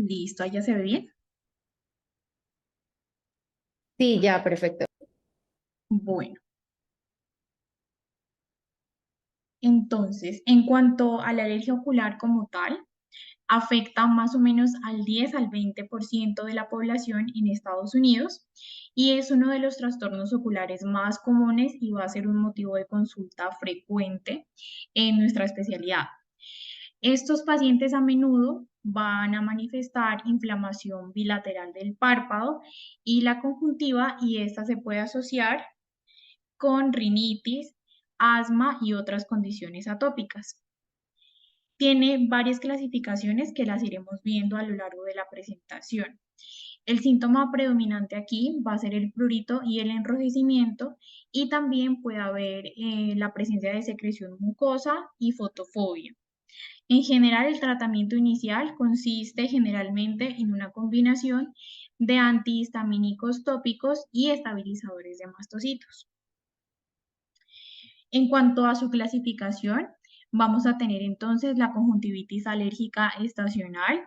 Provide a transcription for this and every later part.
Listo, ahí ya se ve bien. Sí, ya, perfecto. Bueno, entonces, en cuanto a la alergia ocular como tal, afecta más o menos al 10 al 20% de la población en Estados Unidos y es uno de los trastornos oculares más comunes y va a ser un motivo de consulta frecuente en nuestra especialidad. Estos pacientes a menudo van a manifestar inflamación bilateral del párpado y la conjuntiva y esta se puede asociar con rinitis, asma y otras condiciones atópicas. Tiene varias clasificaciones que las iremos viendo a lo largo de la presentación. El síntoma predominante aquí va a ser el prurito y el enrojecimiento y también puede haber la presencia de secreción mucosa y fotofobia. En general, el tratamiento inicial consiste generalmente en una combinación de antihistamínicos tópicos y estabilizadores de mastocitos. En cuanto a su clasificación, vamos a tener entonces la conjuntivitis alérgica estacional,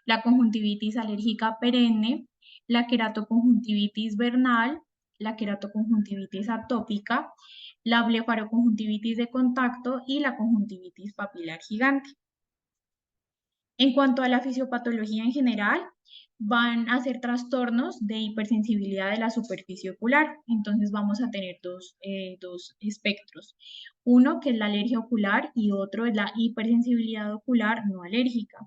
la conjuntivitis alérgica perenne, la queratoconjuntivitis vernal, la queratoconjuntivitis atópica, la blefaroconjuntivitis de contacto y la conjuntivitis papilar gigante. En cuanto a la fisiopatología en general, van a ser trastornos de hipersensibilidad de la superficie ocular. Entonces vamos a tener dos espectros. Uno que es la alergia ocular y otro es la hipersensibilidad ocular no alérgica.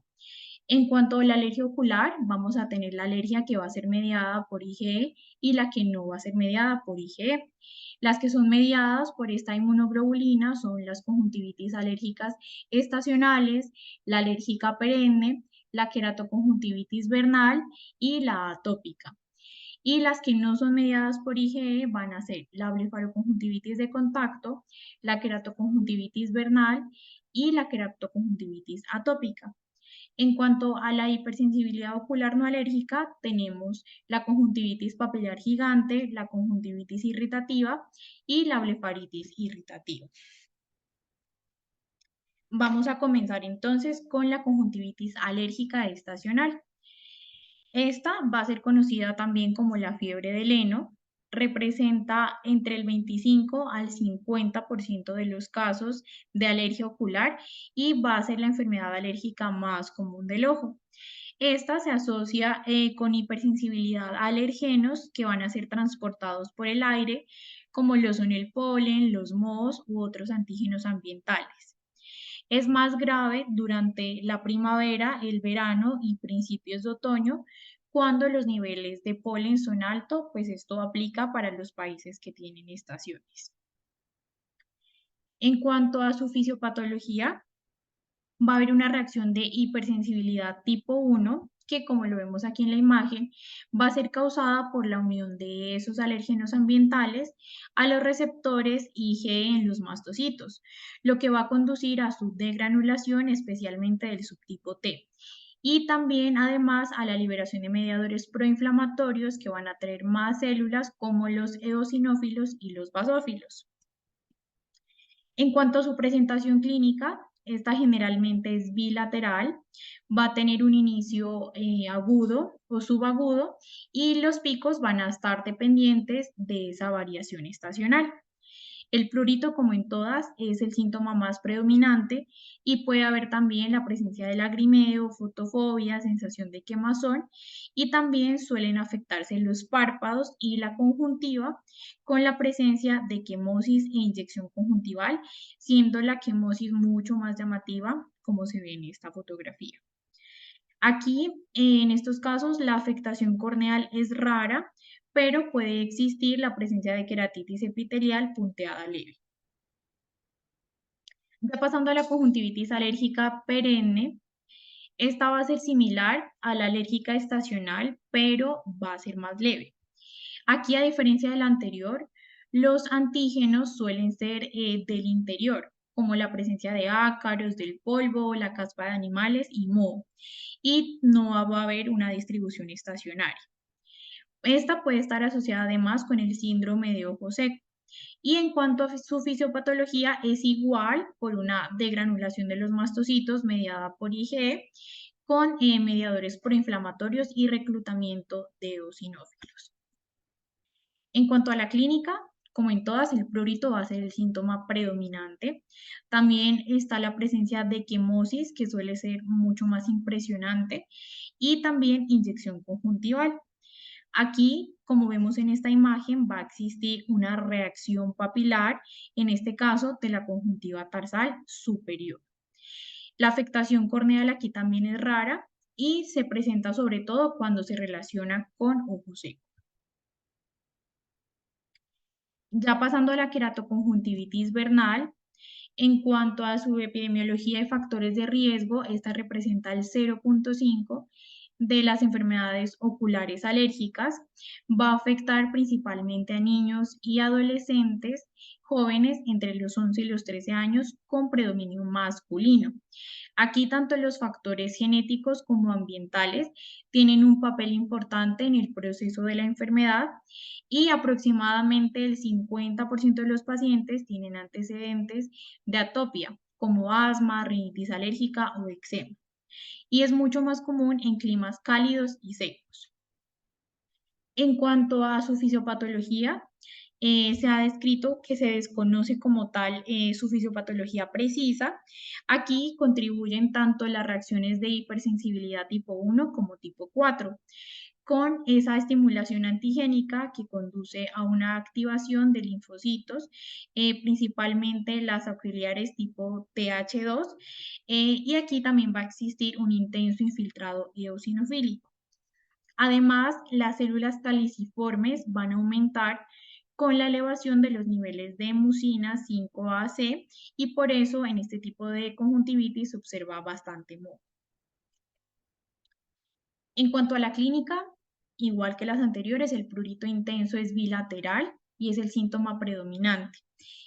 En cuanto a la alergia ocular, vamos a tener la alergia que va a ser mediada por IgE y la que no va a ser mediada por IgE. Las que son mediadas por esta inmunoglobulina son las conjuntivitis alérgicas estacionales, la alérgica perenne, la queratoconjuntivitis vernal y la atópica. Y las que no son mediadas por IgE van a ser la blefaroconjuntivitis de contacto, la queratoconjuntivitis vernal y la queratoconjuntivitis atópica. En cuanto a la hipersensibilidad ocular no alérgica, tenemos la conjuntivitis papilar gigante, la conjuntivitis irritativa y la blefaritis irritativa. Vamos a comenzar entonces con la conjuntivitis alérgica estacional. Esta va a ser conocida también como la fiebre del heno. Representa entre el 25 al 50% de los casos de alergia ocular y va a ser la enfermedad alérgica más común del ojo. Esta se asocia con hipersensibilidad a alergenos que van a ser transportados por el aire, como lo son el polen, los mohos u otros antígenos ambientales. Es más grave durante la primavera, el verano y principios de otoño, cuando los niveles de polen son altos, pues esto aplica para los países que tienen estaciones. En cuanto a su fisiopatología, va a haber una reacción de hipersensibilidad tipo 1, que como lo vemos aquí en la imagen, va a ser causada por la unión de esos alérgenos ambientales a los receptores IgE en los mastocitos, lo que va a conducir a su degranulación, especialmente del subtipo T. Y también, además, a la liberación de mediadores proinflamatorios que van a traer más células como los eosinófilos y los basófilos. En cuanto a su presentación clínica, esta generalmente es bilateral, va a tener un inicio agudo o subagudo y los picos van a estar dependientes de esa variación estacional. El prurito, como en todas, es el síntoma más predominante y puede haber también la presencia de lagrimeo, fotofobia, sensación de quemazón y también suelen afectarse los párpados y la conjuntiva con la presencia de quemosis e inyección conjuntival, siendo la quemosis mucho más llamativa como se ve en esta fotografía. Aquí, en estos casos, la afectación corneal es rara, pero puede existir la presencia de queratitis epitelial punteada leve. Ya pasando a la conjuntivitis alérgica perenne, esta va a ser similar a la alérgica estacional, pero va a ser más leve. Aquí, a diferencia de la anterior, los antígenos suelen ser del interior, como la presencia de ácaros, del polvo, la caspa de animales y moho, y no va a haber una distribución estacionaria. Esta puede estar asociada además con el síndrome de ojo seco. Y en cuanto a su fisiopatología, es igual por una degranulación de los mastocitos mediada por IgE, con mediadores proinflamatorios y reclutamiento de eosinófilos. En cuanto a la clínica, como en todas, el prurito va a ser el síntoma predominante. También está la presencia de quemosis, que suele ser mucho más impresionante, y también inyección conjuntival. Aquí, como vemos en esta imagen, va a existir una reacción papilar, en este caso de la conjuntiva tarsal superior. La afectación corneal aquí también es rara y se presenta sobre todo cuando se relaciona con ojo seco. Ya pasando a la queratoconjuntivitis vernal, en cuanto a su epidemiología y factores de riesgo, esta representa el 0.5 de las enfermedades oculares alérgicas. Va a afectar principalmente a niños y adolescentes jóvenes entre los 11 y los 13 años con predominio masculino. Aquí tanto los factores genéticos como ambientales tienen un papel importante en el proceso de la enfermedad y aproximadamente el 50% de los pacientes tienen antecedentes de atopia, como asma, rinitis alérgica o eczema. Y es mucho más común en climas cálidos y secos. En cuanto a su fisiopatología, se ha descrito que se desconoce como tal su fisiopatología precisa. Aquí contribuyen tanto las reacciones de hipersensibilidad tipo 1 como tipo 4, con esa estimulación antigénica que conduce a una activación de linfocitos, principalmente las auxiliares tipo TH2, y aquí también va a existir un intenso infiltrado eosinofílico. Además, las células caliciformes van a aumentar con la elevación de los niveles de mucina 5AC y por eso en este tipo de conjuntivitis se observa bastante moho. En cuanto a la clínica, igual que las anteriores, el prurito intenso es bilateral y es el síntoma predominante.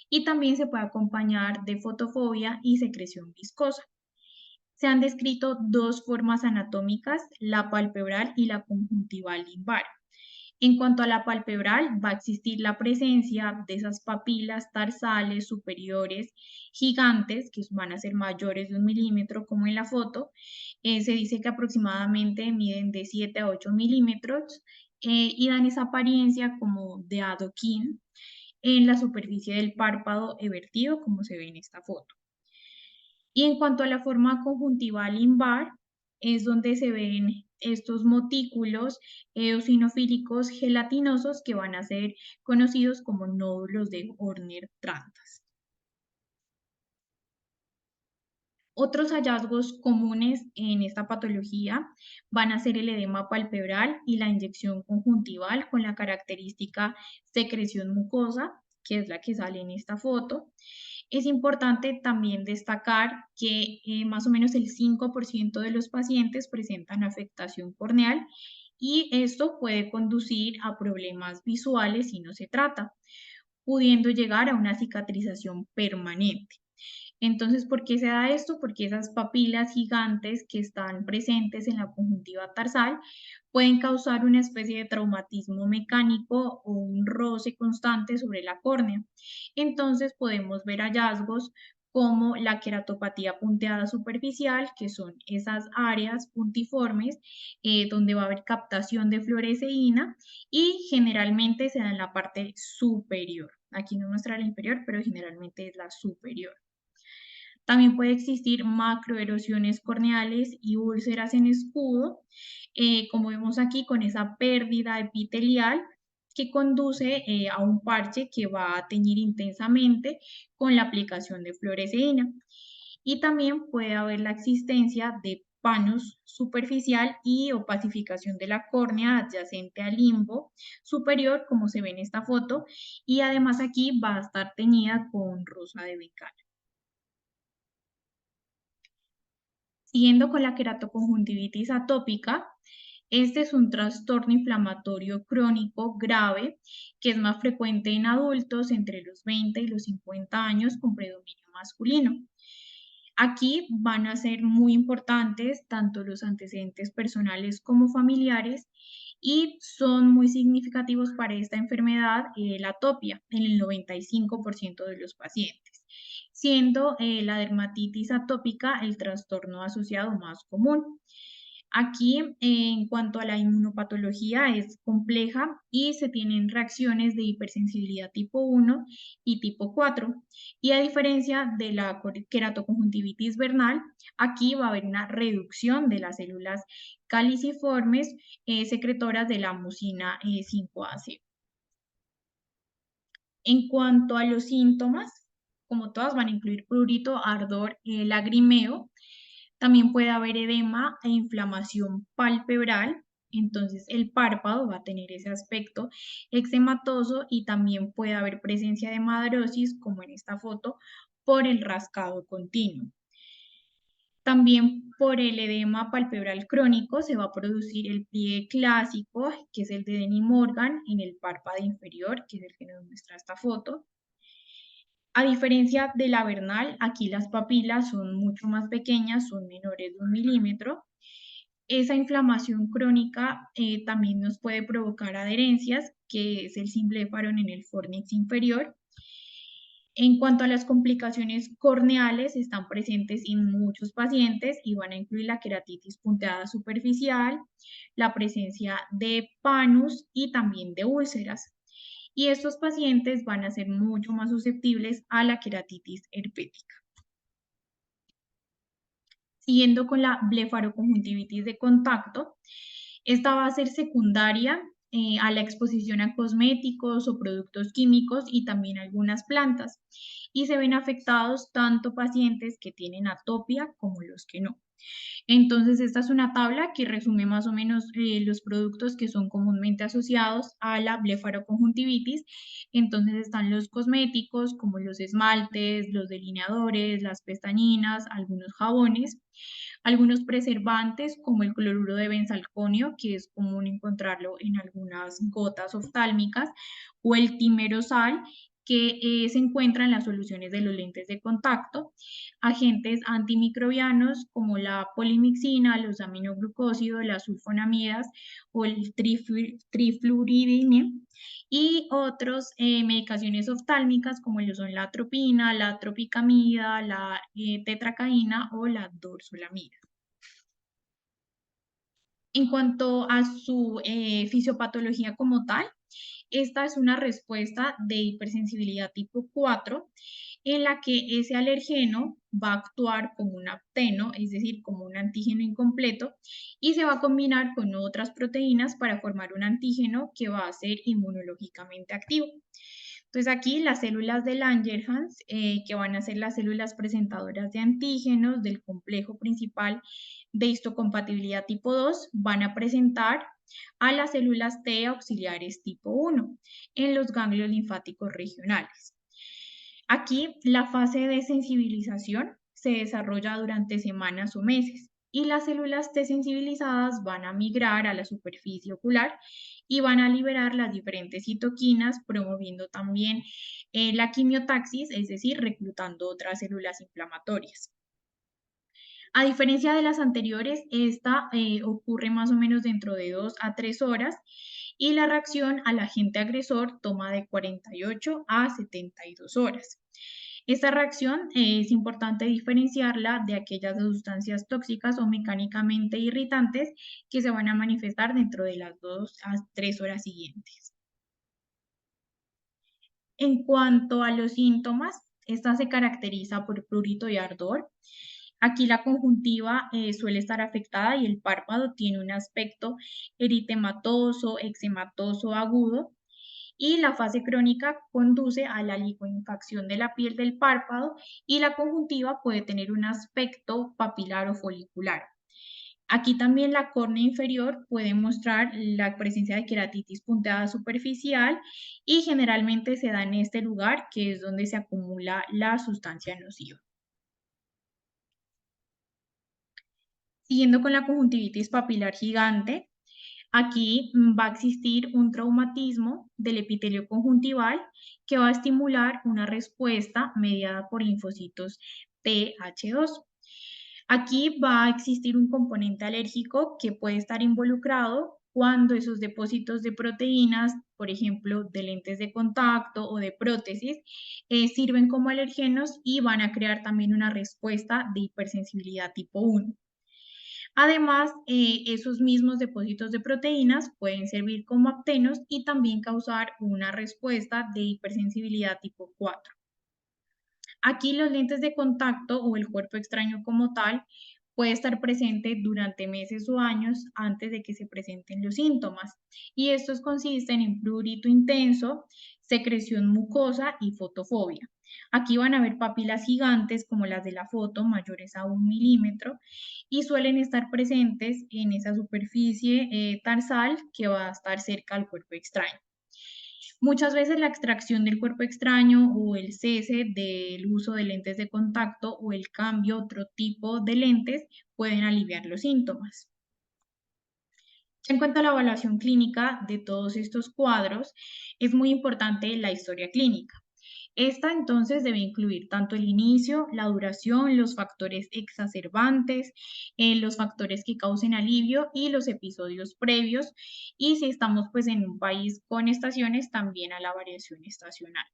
Y también se puede acompañar de fotofobia y secreción viscosa. Se han descrito dos formas anatómicas, la palpebral y la conjuntival limbar. En cuanto a la palpebral, va a existir la presencia de esas papilas tarsales superiores gigantes, que van a ser mayores de 1 milímetro, como en la foto. Se dice que aproximadamente miden de 7 a 8 milímetros y dan esa apariencia como de adoquín en la superficie del párpado evertido, como se ve en esta foto. Y en cuanto a la forma conjuntiva limbar, es donde se ven estos motículos eosinofílicos gelatinosos que van a ser conocidos como nódulos de Horner-Trantas. Otros hallazgos comunes en esta patología van a ser el edema palpebral y la inyección conjuntival con la característica secreción mucosa, que es la que sale en esta foto. Es importante también destacar que más o menos el 5% de los pacientes presentan afectación corneal y esto puede conducir a problemas visuales si no se trata, pudiendo llegar a una cicatrización permanente. Entonces, ¿por qué se da esto? Porque esas papilas gigantes que están presentes en la conjuntiva tarsal pueden causar una especie de traumatismo mecánico o un roce constante sobre la córnea. Entonces, podemos ver hallazgos como la queratopatía punteada superficial, que son esas áreas puntiformes donde va a haber captación de fluoresceína y generalmente se da en la parte superior. Aquí no muestra la inferior, pero generalmente es la superior. También puede existir macroerosiones corneales y úlceras en escudo, como vemos aquí con esa pérdida epitelial que conduce a un parche que va a teñir intensamente con la aplicación de fluoresceína. Y también puede haber la existencia de panos superficial y opacificación de la córnea adyacente al limbo superior, como se ve en esta foto, y además aquí va a estar teñida con rosa de Beccal. Siguiendo con la queratoconjuntivitis atópica, este es un trastorno inflamatorio crónico grave que es más frecuente en adultos entre los 20 y los 50 años con predominio masculino. Aquí van a ser muy importantes tanto los antecedentes personales como familiares y son muy significativos para esta enfermedad la atopia en el 95% de los pacientes. siendo la dermatitis atópica el trastorno asociado más común. Aquí, en cuanto a la inmunopatología, es compleja y se tienen reacciones de hipersensibilidad tipo 1 y tipo 4. Y a diferencia de la queratoconjuntivitis vernal, aquí va a haber una reducción de las células caliciformes secretoras de la mucina 5AC. En cuanto a los síntomas, como todas van a incluir prurito, ardor, lagrimeo, también puede haber edema e inflamación palpebral, entonces el párpado va a tener ese aspecto eczematoso y también puede haber presencia de madrosis, como en esta foto, por el rascado continuo. También por el edema palpebral crónico se va a producir el pliegue clásico, que es el de Denny Morgan, en el párpado inferior, que es el que nos muestra esta foto. A diferencia de la vernal, aquí las papilas son mucho más pequeñas, son menores de 1 milímetro. Esa inflamación crónica también nos puede provocar adherencias, que es el symplepharon en el fornix inferior. En cuanto a las complicaciones corneales, están presentes en muchos pacientes y van a incluir la queratitis punteada superficial, la presencia de panus y también de úlceras. Y estos pacientes van a ser mucho más susceptibles a la queratitis herpética. Siguiendo con la blefaroconjuntivitis de contacto, esta va a ser secundaria a la exposición a cosméticos o productos químicos y también algunas plantas. Y se ven afectados tanto pacientes que tienen atopia como los que no. Entonces, esta es una tabla que resume más o menos los productos que son comúnmente asociados a la blefaroconjuntivitis. Entonces, están los cosméticos como los esmaltes, los delineadores, las pestañinas, algunos jabones, algunos preservantes como el cloruro de benzalconio, que es común encontrarlo en algunas gotas oftálmicas, o el timerosal, que se encuentra en las soluciones de los lentes de contacto, agentes antimicrobianos como la polimixina, los aminoglucósidos, las sulfonamidas o el trifluoridine, y otros medicaciones oftálmicas como lo son la atropina, la tropicamida, la tetracaína o la dorzolamida. En cuanto a su fisiopatología como tal, esta es una respuesta de hipersensibilidad tipo 4 en la que ese alergeno va a actuar como un apteno, es decir, como un antígeno incompleto, y se va a combinar con otras proteínas para formar un antígeno que va a ser inmunológicamente activo. Entonces aquí las células de Langerhans, que van a ser las células presentadoras de antígenos del complejo principal de histocompatibilidad tipo 2, van a presentar a las células T auxiliares tipo 1 en los ganglios linfáticos regionales. Aquí la fase de sensibilización se desarrolla durante semanas o meses y las células T sensibilizadas van a migrar a la superficie ocular y van a liberar las diferentes citoquinas, promoviendo también la quimiotaxis, es decir, reclutando otras células inflamatorias. A diferencia de las anteriores, esta ocurre más o menos dentro de 2 a 3 horas y la reacción al agente agresor toma de 48 a 72 horas. Esta reacción es importante diferenciarla de aquellas sustancias tóxicas o mecánicamente irritantes que se van a manifestar dentro de las 2 a 3 horas siguientes. En cuanto a los síntomas, esta se caracteriza por prurito y ardor. Aquí la conjuntiva suele estar afectada y el párpado tiene un aspecto eritematoso, eczematoso agudo. Y la fase crónica conduce a la lipoinfacción de la piel del párpado y la conjuntiva puede tener un aspecto papilar o folicular. Aquí también la córnea inferior puede mostrar la presencia de queratitis punteada superficial y generalmente se da en este lugar que es donde se acumula la sustancia nociva. Siguiendo con la conjuntivitis papilar gigante, aquí va a existir un traumatismo del epitelio conjuntival que va a estimular una respuesta mediada por linfocitos TH2. Aquí va a existir un componente alérgico que puede estar involucrado cuando esos depósitos de proteínas, por ejemplo, de lentes de contacto o de prótesis, sirven como alergenos y van a crear también una respuesta de hipersensibilidad tipo 1. Además, esos mismos depósitos de proteínas pueden servir como aptenos y también causar una respuesta de hipersensibilidad tipo 4. Aquí los lentes de contacto o el cuerpo extraño como tal puede estar presente durante meses o años antes de que se presenten los síntomas. Y estos consisten en prurito intenso, secreción mucosa y fotofobia. Aquí van a haber papilas gigantes como las de la foto, mayores a 1 milímetro, y suelen estar presentes en esa superficie tarsal que va a estar cerca al cuerpo extraño. Muchas veces la extracción del cuerpo extraño o el cese del uso de lentes de contacto o el cambio a otro tipo de lentes pueden aliviar los síntomas. En cuanto a la evaluación clínica de todos estos cuadros, es muy importante la historia clínica. Esta entonces debe incluir tanto el inicio, la duración, los factores exacerbantes, los factores que causen alivio y los episodios previos. Y si estamos pues en un país con estaciones, también a la variación estacional.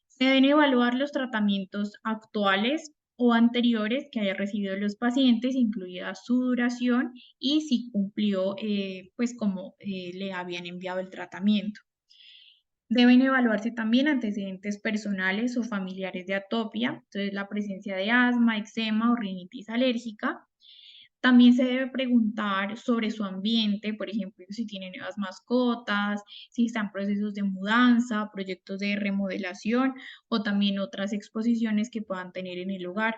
Se deben evaluar los tratamientos actuales o anteriores que haya recibido los pacientes, incluida su duración y si cumplió pues como le habían enviado el tratamiento. Deben evaluarse también antecedentes personales o familiares de atopia, entonces la presencia de asma, eczema o rinitis alérgica. También se debe preguntar sobre su ambiente, por ejemplo, si tiene nuevas mascotas, si está en procesos de mudanza, proyectos de remodelación o también otras exposiciones que puedan tener en el hogar.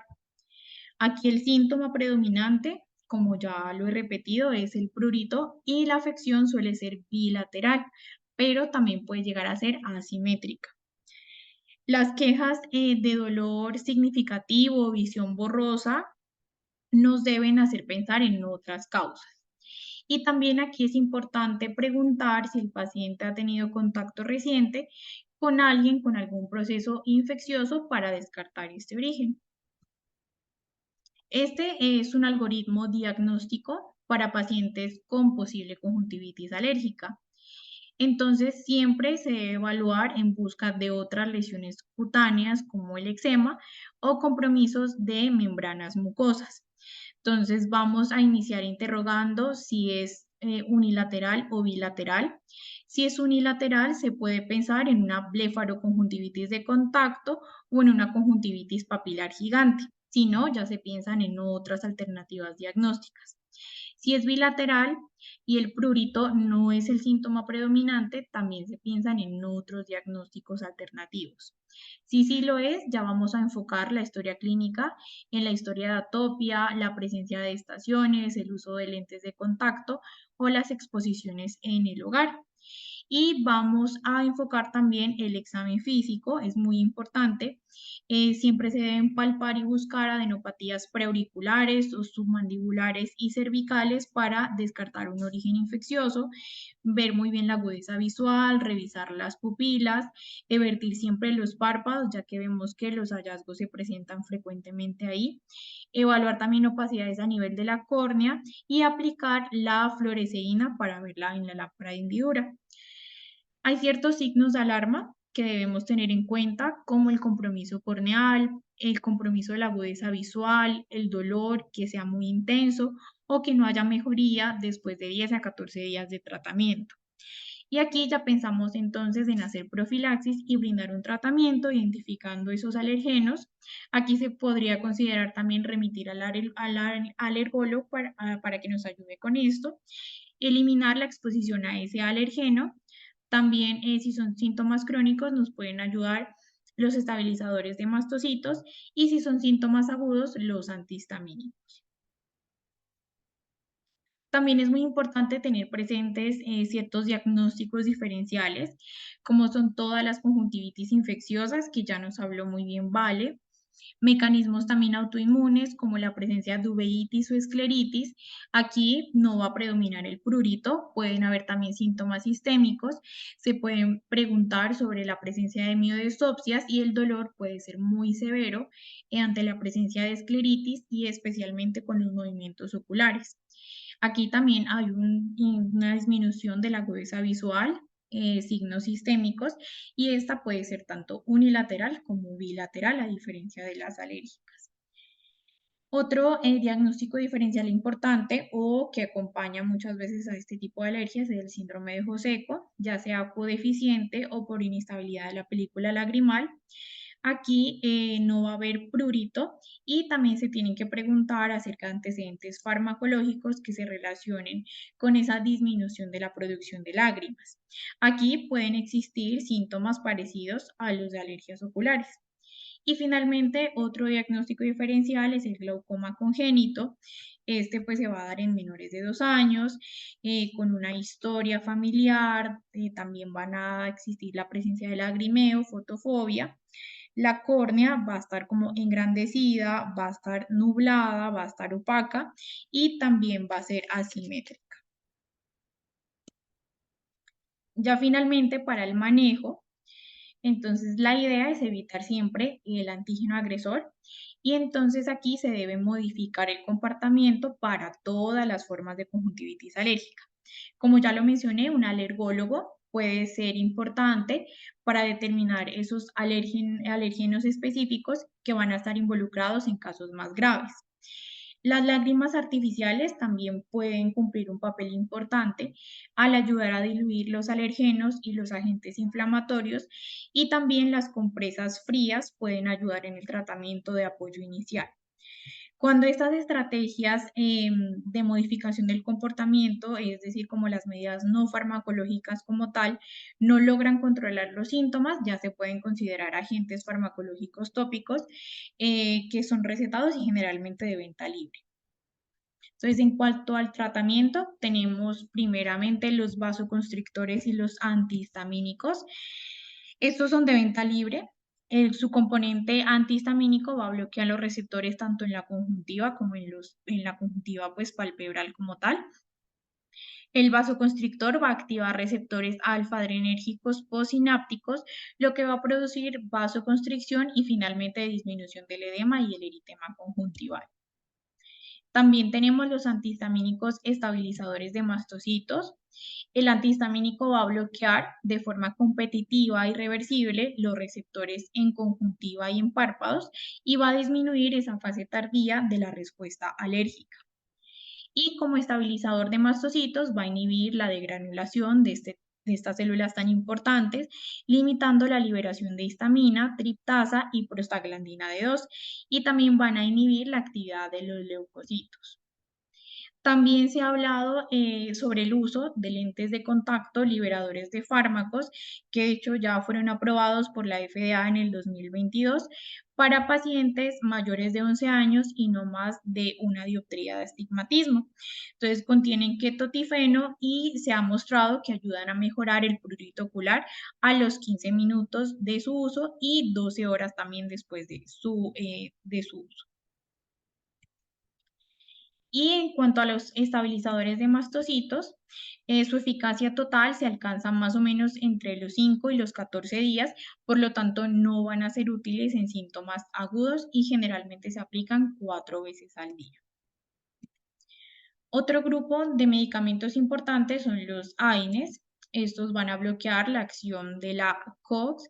Aquí el síntoma predominante, como ya lo he repetido, es el prurito y la afección suele ser bilateral, pero también puede llegar a ser asimétrica. Las quejas de dolor significativo o visión borrosa nos deben hacer pensar en otras causas. Y también aquí es importante preguntar si el paciente ha tenido contacto reciente con alguien con algún proceso infeccioso para descartar este origen. Este es un algoritmo diagnóstico para pacientes con posible conjuntivitis alérgica. Entonces, siempre se debe evaluar en busca de otras lesiones cutáneas como el eczema o compromisos de membranas mucosas. Entonces, vamos a iniciar interrogando si es unilateral o bilateral. Si es unilateral, se puede pensar en una blefaroconjuntivitis de contacto o en una conjuntivitis papilar gigante. Si no, ya se piensan en otras alternativas diagnósticas. Si es bilateral y el prurito no es el síntoma predominante, también se piensan en otros diagnósticos alternativos. Si sí lo es, ya vamos a enfocar la historia clínica en la historia de atopia, la presencia de estaciones, el uso de lentes de contacto o las exposiciones en el hogar. Y vamos a enfocar también el examen físico, es muy importante. Siempre se deben palpar y buscar adenopatías preauriculares o submandibulares y cervicales para descartar un origen infeccioso, ver muy bien la agudeza visual, revisar las pupilas, vertir siempre los párpados, ya que vemos que los hallazgos se presentan frecuentemente ahí, evaluar también opacidades a nivel de la córnea y aplicar la fluoresceína para verla en la lámpara de hendidura. Hay ciertos signos de alarma que debemos tener en cuenta, como el compromiso corneal, el compromiso de la agudeza visual, el dolor que sea muy intenso o que no haya mejoría después de 10 a 14 días de tratamiento. Y aquí ya pensamos entonces en hacer profilaxis y brindar un tratamiento identificando esos alergenos. Aquí se podría considerar también remitir al alergólogo para que nos ayude con esto. Eliminar la exposición a ese alergeno. También, si son síntomas crónicos, nos pueden ayudar los estabilizadores de mastocitos y si son síntomas agudos, los antihistamínicos. También es muy importante tener presentes ciertos diagnósticos diferenciales, como son todas las conjuntivitis infecciosas, que ya nos habló muy bien Vale, mecanismos también autoinmunes, como la presencia de uveitis o escleritis. Aquí no va a predominar el prurito, pueden haber también síntomas sistémicos, se pueden preguntar sobre la presencia de miodeusopsias y el dolor puede ser muy severo ante la presencia de escleritis y especialmente con los movimientos oculares. Aquí también hay una disminución de la agudeza visual, signos sistémicos, y esta puede ser tanto unilateral como bilateral, a diferencia de las alérgicas. Otro diagnóstico diferencial importante o que acompaña muchas veces a este tipo de alergias es el síndrome de Joseco, ya sea codeficiente o por inestabilidad de la película lagrimal. Aquí no va a haber prurito y también se tienen que preguntar acerca de antecedentes farmacológicos que se relacionen con esa disminución de la producción de lágrimas. Aquí pueden existir síntomas parecidos a los de alergias oculares. Y finalmente, otro diagnóstico diferencial es el glaucoma congénito. Este pues se va a dar en menores de 2 años, con una historia familiar. También van a existir la presencia de lagrimeo, fotofobia. La córnea va a estar como engrandecida, va a estar nublada, va a estar opaca y también va a ser asimétrica. Ya finalmente para el manejo, entonces, la idea es evitar siempre el antígeno agresor y entonces aquí se debe modificar el comportamiento para todas las formas de conjuntivitis alérgica. Como ya lo mencioné, un alergólogo puede ser importante para determinar esos alérgenos específicos que van a estar involucrados en casos más graves. Las lágrimas artificiales también pueden cumplir un papel importante al ayudar a diluir los alergenos y los agentes inflamatorios, y también las compresas frías pueden ayudar en el tratamiento de apoyo inicial. Cuando estas estrategias de modificación del comportamiento, es decir, como las medidas no farmacológicas como tal, no logran controlar los síntomas, ya se pueden considerar agentes farmacológicos tópicos que son recetados y generalmente de venta libre. Entonces, en cuanto al tratamiento, tenemos primeramente los vasoconstrictores y los antihistamínicos. Estos son de venta libre. Su componente antihistamínico va a bloquear los receptores tanto en la conjuntiva como en la conjuntiva pues, palpebral como tal. El vasoconstrictor va a activar receptores alfa-adrenérgicos postsinápticos, lo que va a producir vasoconstricción y finalmente disminución del edema y el eritema conjuntival. También tenemos los antihistamínicos estabilizadores de mastocitos. El antihistamínico va a bloquear de forma competitiva y reversible los receptores en conjuntiva y en párpados y va a disminuir esa fase tardía de la respuesta alérgica. Y como estabilizador de mastocitos va a inhibir la degranulación de estas células tan importantes, limitando la liberación de histamina, triptasa y prostaglandina D2, y también van a inhibir la actividad de los leucocitos. También se ha hablado sobre el uso de lentes de contacto liberadores de fármacos, que de hecho ya fueron aprobados por la FDA en el 2022 para pacientes mayores de 11 años y no más de una dioptría de astigmatismo. Entonces contienen ketotifeno y se ha mostrado que ayudan a mejorar el prurito ocular a los 15 minutos de su uso y 12 horas también después de su uso. Y en cuanto a los estabilizadores de mastocitos, su eficacia total se alcanza más o menos entre los 5 y los 14 días, por lo tanto no van a ser útiles en síntomas agudos y generalmente se aplican 4 veces al día. Otro grupo de medicamentos importantes son los AINES. Estos van a bloquear la acción de la COX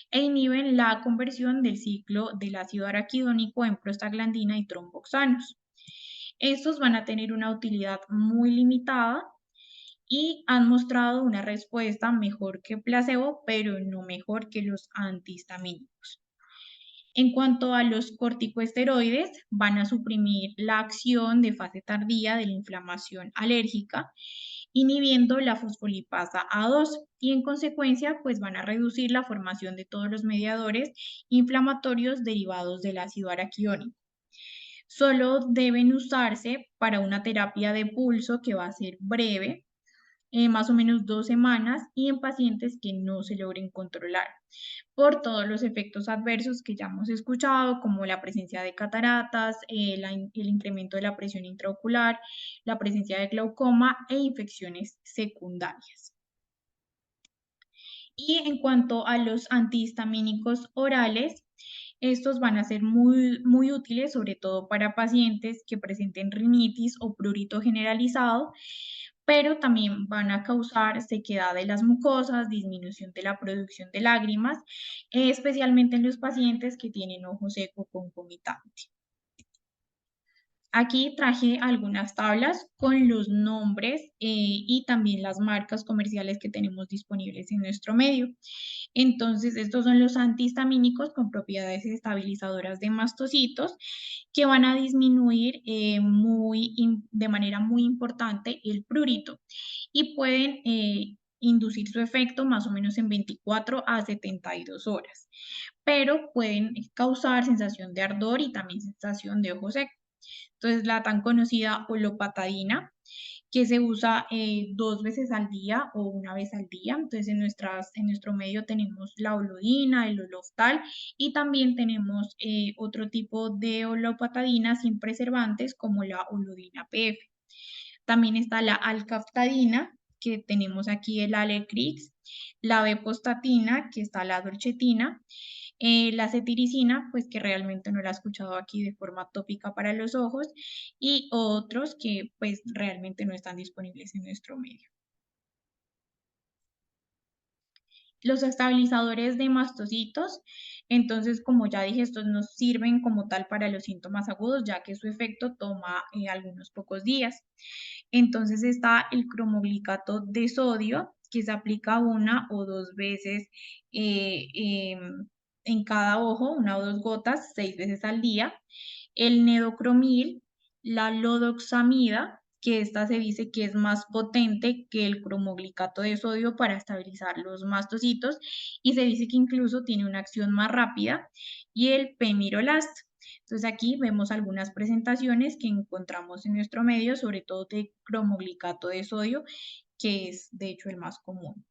e inhiben la conversión del ciclo del ácido araquidónico en prostaglandina y tromboxanos. Estos van a tener una utilidad muy limitada y han mostrado una respuesta mejor que placebo, pero no mejor que los antihistamínicos. En cuanto a los corticosteroides, van a suprimir la acción de fase tardía de la inflamación alérgica, inhibiendo la fosfolipasa A2 y en consecuencia pues van a reducir la formación de todos los mediadores inflamatorios derivados del ácido araquidónico. Solo deben usarse para una terapia de pulso que va a ser breve, más o menos 2 semanas, y en pacientes que no se logren controlar por todos los efectos adversos que ya hemos escuchado, como la presencia de cataratas, el incremento de la presión intraocular, la presencia de glaucoma e infecciones secundarias. Y en cuanto a los antihistamínicos orales, Estos van a ser muy útiles, sobre todo para pacientes que presenten rinitis o prurito generalizado, pero también van a causar sequedad de las mucosas, disminución de la producción de lágrimas, especialmente en los pacientes que tienen ojo seco concomitante. Aquí traje algunas tablas con los nombres y también las marcas comerciales que tenemos disponibles en nuestro medio. Entonces, estos son los antihistamínicos con propiedades estabilizadoras de mastocitos que van a disminuir de manera muy importante el prurito y pueden inducir su efecto más o menos en 24 a 72 horas, pero pueden causar sensación de ardor y también sensación de ojo seco. Entonces, la tan conocida olopatadina, que se usa 2 veces al día o una vez al día. Entonces, en nuestro medio tenemos la olodina, el oloftal y también tenemos otro tipo de olopatadina sin preservantes como la olodina PF. También está la alcaftadina, que tenemos aquí el Alecrix, la bepostatina, que está la dolcetina, la cetiricina, pues que realmente no la he escuchado aquí de forma tópica para los ojos, y otros que pues realmente no están disponibles en nuestro medio. Los estabilizadores de mastocitos, entonces, como ya dije, estos nos sirven como tal para los síntomas agudos, ya que su efecto toma algunos pocos días. Entonces está el cromoglicato de sodio, que se aplica una o dos veces eh, en cada ojo, una o dos gotas, 6 veces al día. El nedocromil, la lodoxamida, que esta se dice que es más potente que el cromoglicato de sodio para estabilizar los mastocitos y se dice que incluso tiene una acción más rápida, y el pemirolast. Entonces aquí vemos algunas presentaciones que encontramos en nuestro medio, sobre todo de cromoglicato de sodio, que es de hecho el más común.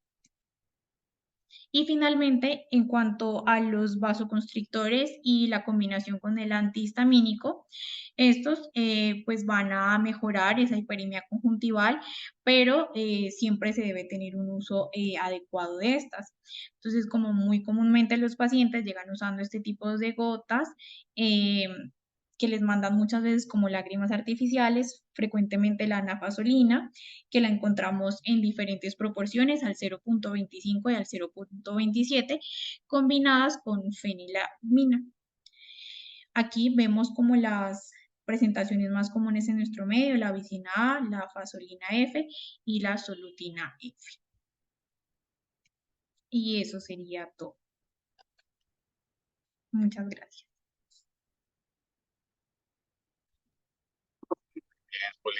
Y finalmente, en cuanto a los vasoconstrictores y la combinación con el antihistamínico, estos pues van a mejorar esa hiperemia conjuntival, pero siempre se debe tener un uso adecuado de estas. Entonces, como muy comúnmente los pacientes llegan usando este tipo de gotas, eh, que les mandan muchas veces como lágrimas artificiales, frecuentemente la nafasolina, que la encontramos en diferentes proporciones, al 0.25 y al 0.27, combinadas con fenilamina. Aquí vemos como las presentaciones más comunes en nuestro medio, la vicina A, la fasolina F y la solutina F. Y eso sería todo. Muchas gracias. Bien, Juli,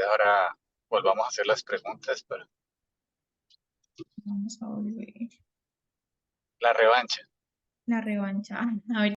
ahora volvamos a hacer las preguntas para Vamos a volver. la revancha. La revancha. A ver.